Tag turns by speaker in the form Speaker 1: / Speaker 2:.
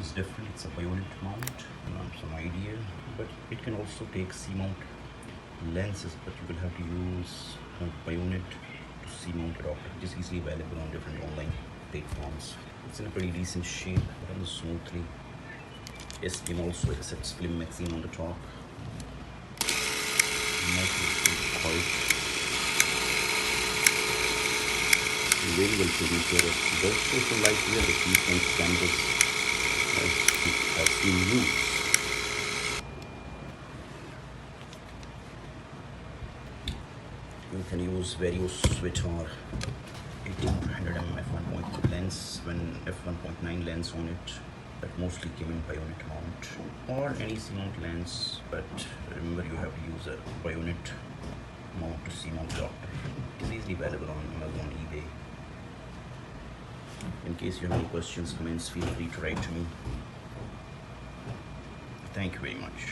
Speaker 1: is different. It's a bayonet mount, some idea, but it can also take C-mount lenses, but you will have to use a bayonet to C-mount adapter, which is easily available on different online platforms. It's in a pretty decent shape, runs smoothly. SBM also accepts film magazine on the top. Very well taken care of. But also like here, the key canvas has been used. You can use various switch or 1800mm f1.2 lens when f1.9 lens on it, but mostly came in bayonet mount or any C-mount lens, but remember you have to use a bayonet mount to C-mount adapter. It is easily available on Amazon, eBay. In case you have any questions, comments, feel free to write to me. Thank you very much.